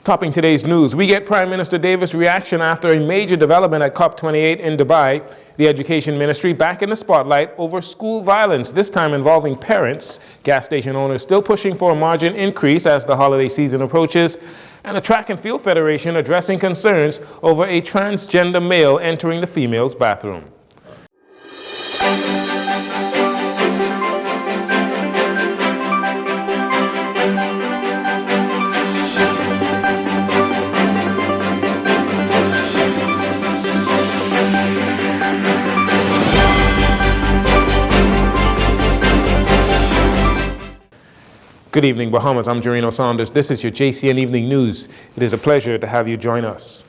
Topping today's news, we get Prime Minister Davis' reaction after a major development at COP28 in Dubai. The Education Ministry back in the spotlight over school violence, this time involving parents. Gas station owners still pushing for a margin increase as the holiday season approaches. And the Track and Field Federation addressing concerns over a transgender male entering the female's bathroom. Good evening, Bahamas. I'm Jcn Saunders. This is your JCN Evening News. It is a pleasure to have you join us.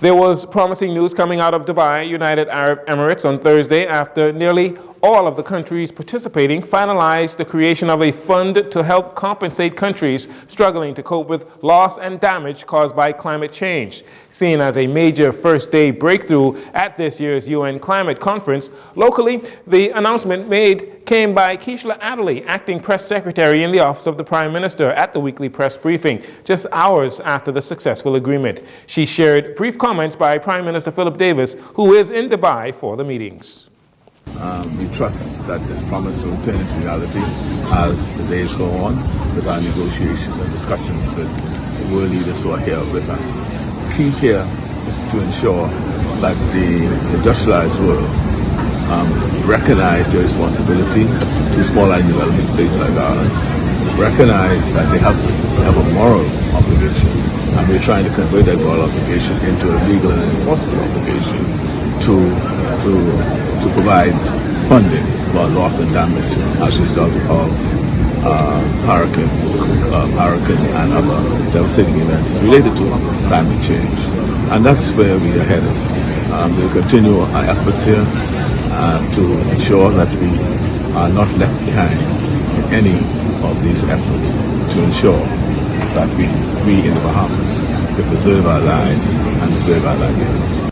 There was promising news coming out of Dubai, United Arab Emirates, on Thursday after nearly all of the countries participating finalized the creation of a fund to help compensate countries struggling to cope with loss and damage caused by climate change. Seen as a major first-day breakthrough at this year's UN Climate Conference, locally, the announcement came by Keishla Adderley, acting press secretary in the office of the Prime Minister, at the weekly press briefing, just hours after the successful agreement. She shared brief comments by Prime Minister Philip Davis, who is in Dubai for the meetings. We trust that this promise will turn into reality as the days go on with our negotiations and discussions with the world leaders who are here with us. The key here is to ensure that the industrialized world recognize their responsibility to small and developing states like ours, recognize that they have a moral obligation, and we're trying to convert that moral obligation into a legal and enforceable obligation to provide funding for loss and damage as a result of hurricane and other devastating events related to climate change. And that's where we are headed. We'll continue our efforts here to ensure that we are not left behind in any of these efforts to ensure that we in the Bahamas can preserve our lives and preserve our livelihoods.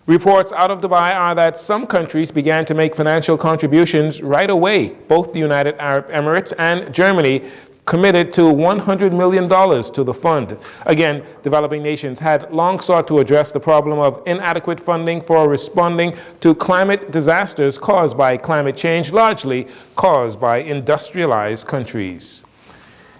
Reports out of Dubai are that some countries began to make financial contributions right away. Both the United Arab Emirates and Germany committed to $100 million to the fund. Again, developing nations had long sought to address the problem of inadequate funding for responding to climate disasters caused by climate change, largely caused by industrialized countries.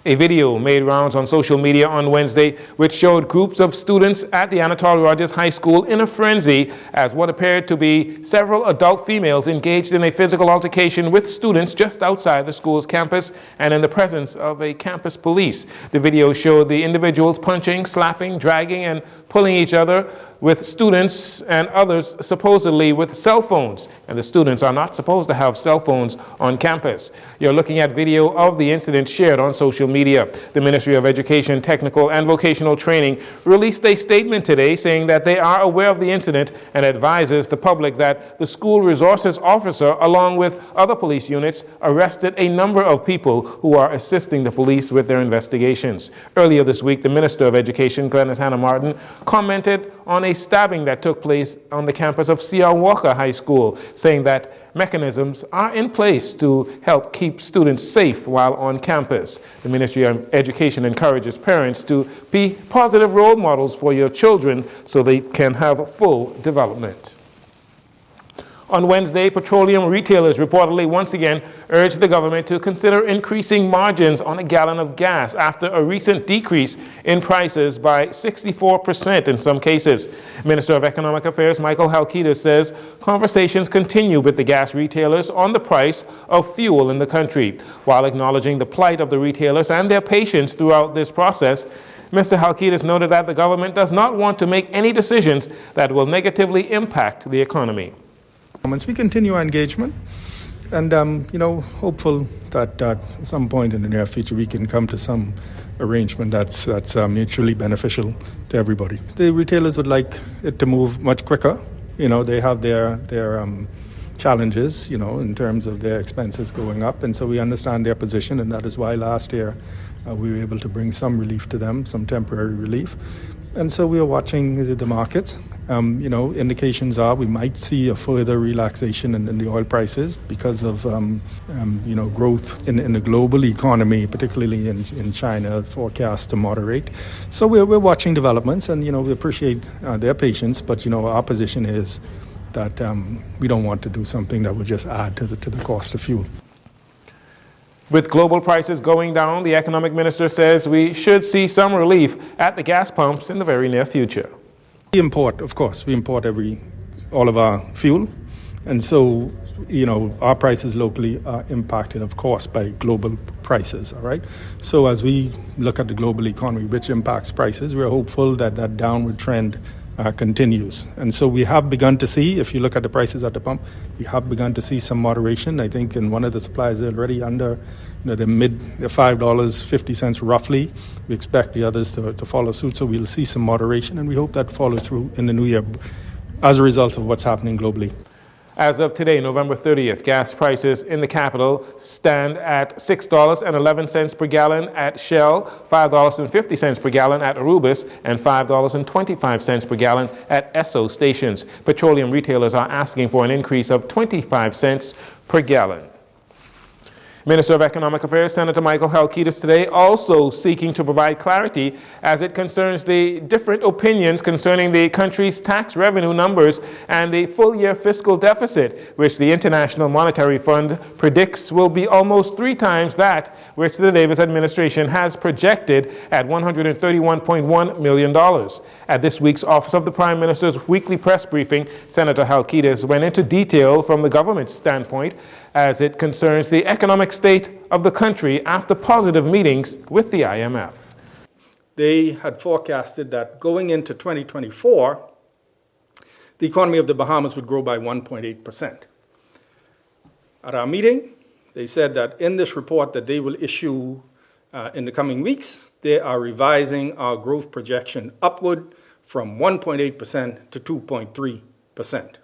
A video made rounds on social media on Wednesday which showed groups of students at the Anatole Rogers High School in a frenzy as what appeared to be several adult females engaged in a physical altercation with students just outside the school's campus and in the presence of a campus police. The video showed the individuals punching, slapping, dragging, and pulling each other, with students and others supposedly with cell phones. And the students are not supposed to have cell phones on campus. You're looking at video of the incident shared on social media. The Ministry of Education, Technical and Vocational Training released a statement today saying that they are aware of the incident and advises the public that the school resources officer, along with other police units, arrested a number of people who are assisting the police with their investigations. Earlier this week, the Minister of Education, Glenys Hannah Martin, commented on a stabbing that took place on the campus of C.R. Walker High School, saying that mechanisms are in place to help keep students safe while on campus. The Ministry of Education encourages parents to be positive role models for your children so they can have full development. On Wednesday, petroleum retailers reportedly once again urged the government to consider increasing margins on a gallon of gas after a recent decrease in prices by 64% in some cases. Minister of Economic Affairs Michael Halkitis says conversations continue with the gas retailers on the price of fuel in the country. While acknowledging the plight of the retailers and their patience throughout this process, Mr. Halkitis noted that the government does not want to make any decisions that will negatively impact the economy. We continue our engagement and, hopeful that at some point in the near future we can come to some arrangement that's mutually beneficial to everybody. The retailers would like it to move much quicker. They have their challenges, in terms of their expenses going up, and so we understand their position, and that is why last year we were able to bring some relief to them, some temporary relief. And so we are watching the markets. Indications are we might see a further relaxation in the oil prices because of growth in the global economy, particularly in China, forecast to moderate. So we're watching developments, and we appreciate their patience. But our position is that we don't want to do something that would just add to the cost of fuel. With global prices going down, the economic minister says we should see some relief at the gas pumps in the very near future. We import, of course, all of our fuel. And so, our prices locally are impacted, of course, by global prices, all right? So as we look at the global economy, which impacts prices, we're hopeful that downward trend continues. And so we have begun to see, if you look at the prices at the pump, we have begun to see some moderation. I think in one of the suppliers they're already under the $5.50 roughly. We expect the others to follow suit, so we'll see some moderation, and we hope that follows through in the new year as a result of what's happening globally. As of today, November 30th, gas prices in the capital stand at $6.11 per gallon at Shell, $5.50 per gallon at Arubis, and $5.25 per gallon at Esso stations. Petroleum retailers are asking for an increase of 25 cents per gallon. Minister of Economic Affairs, Senator Michael Halkitis, today also seeking to provide clarity as it concerns the different opinions concerning the country's tax revenue numbers and the full-year fiscal deficit, which the International Monetary Fund predicts will be almost 3 times that which the Davis administration has projected at $131.1 million. At this week's Office of the Prime Minister's weekly press briefing, Senator Halkitis went into detail from the government's standpoint as it concerns the economic state of the country after positive meetings with the IMF. They had forecasted that going into 2024, the economy of the Bahamas would grow by 1.8%. At our meeting, they said that in this report that they will issue in the coming weeks, they are revising our growth projection upward from 1.8% to 2.3%.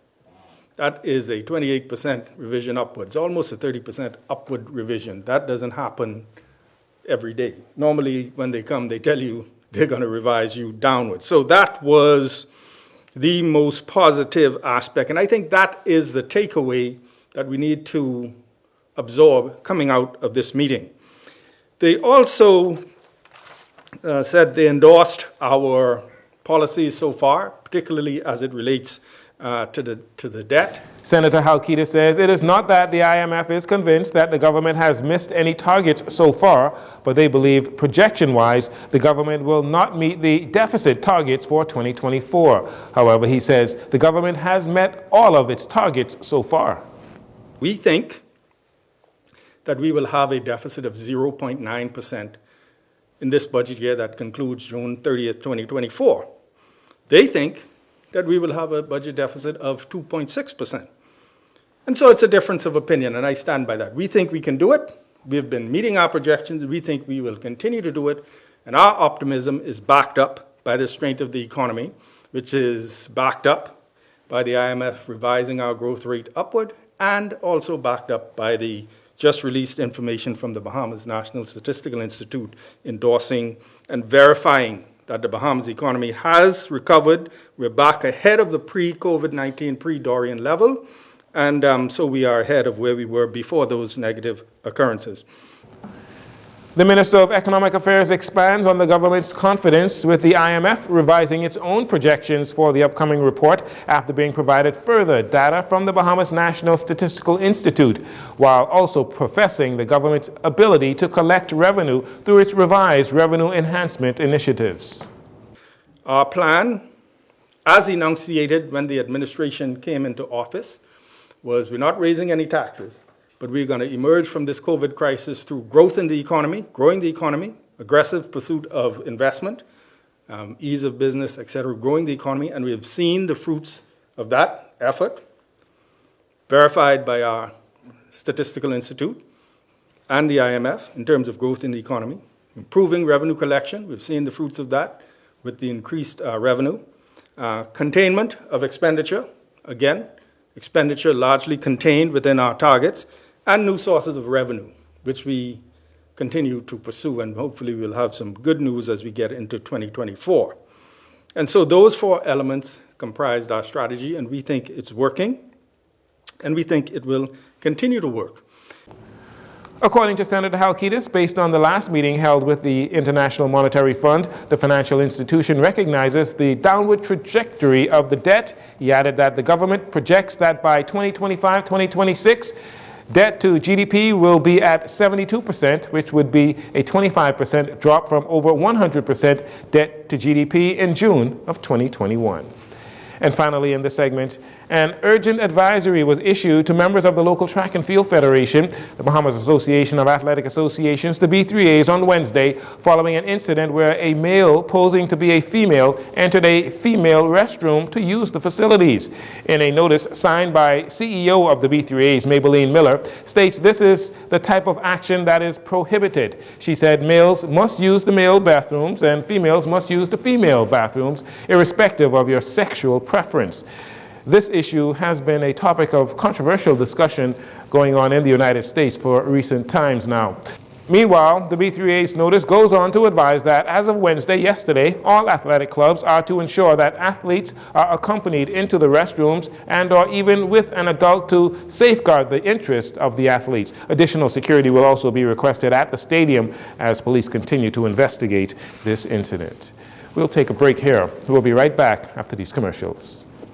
That is a 28% revision upwards, almost a 30% upward revision. That doesn't happen every day. Normally, when they come, they tell you they're going to revise you downward. So that was the most positive aspect. And I think that is the takeaway that we need to absorb coming out of this meeting. They also said they endorsed our policies so far, particularly as it relates to the debt. Senator Halkitis says it is not that the IMF is convinced that the government has missed any targets so far, but they believe projection-wise the government will not meet the deficit targets for 2024. However, he says the government has met all of its targets so far. We think that we will have a deficit of 0.9% in this budget year that concludes June 30th, 2024. They think that we will have a budget deficit of 2.6%. And so it's a difference of opinion, and I stand by that. We think we can do it. We've been meeting our projections. We think we will continue to do it, and our optimism is backed up by the strength of the economy, which is backed up by the IMF revising our growth rate upward, and also backed up by the just released information from the Bahamas National Statistical Institute endorsing and verifying that the Bahamas economy has recovered. We're back ahead of the pre-COVID-19, pre-Dorian level, and so we are ahead of where we were before those negative occurrences. The Minister of Economic Affairs expands on the government's confidence with the IMF revising its own projections for the upcoming report after being provided further data from the Bahamas National Statistical Institute, while also professing the government's ability to collect revenue through its revised revenue enhancement initiatives. Our plan, as enunciated when the administration came into office, was we're not raising any taxes, but we're going to emerge from this COVID crisis through growth in the economy, growing the economy, aggressive pursuit of investment, ease of business, etc., growing the economy, and we have seen the fruits of that effort, verified by our Statistical Institute and the IMF in terms of growth in the economy, improving revenue collection. We've seen the fruits of that with the increased revenue, containment of expenditure, again, expenditure largely contained within our targets, and new sources of revenue, which we continue to pursue, and hopefully we'll have some good news as we get into 2024. And so those 4 elements comprised our strategy, and we think it's working, and we think it will continue to work. According to Senator Halkitis, based on the last meeting held with the International Monetary Fund, the financial institution recognizes the downward trajectory of the debt. He added that the government projects that by 2025-2026, debt to GDP will be at 72%, which would be a 25% drop from over 100% debt to GDP in June of 2021. And finally, in this segment, an urgent advisory was issued to members of the local Track and Field Federation, the Bahamas Association of Athletic Associations, the B3As, on Wednesday, following an incident where a male posing to be a female entered a female restroom to use the facilities. In a notice signed by CEO of the B3As, Maybelline Miller, states this is the type of action that is prohibited. She said males must use the male bathrooms and females must use the female bathrooms, irrespective of your sexual preference. This issue has been a topic of controversial discussion going on in the United States for recent times now. Meanwhile, the B3A's notice goes on to advise that as of Wednesday, yesterday, all athletic clubs are to ensure that athletes are accompanied into the restrooms and or even with an adult to safeguard the interest of the athletes. Additional security will also be requested at the stadium as police continue to investigate this incident. We'll take a break here. We'll be right back after these commercials.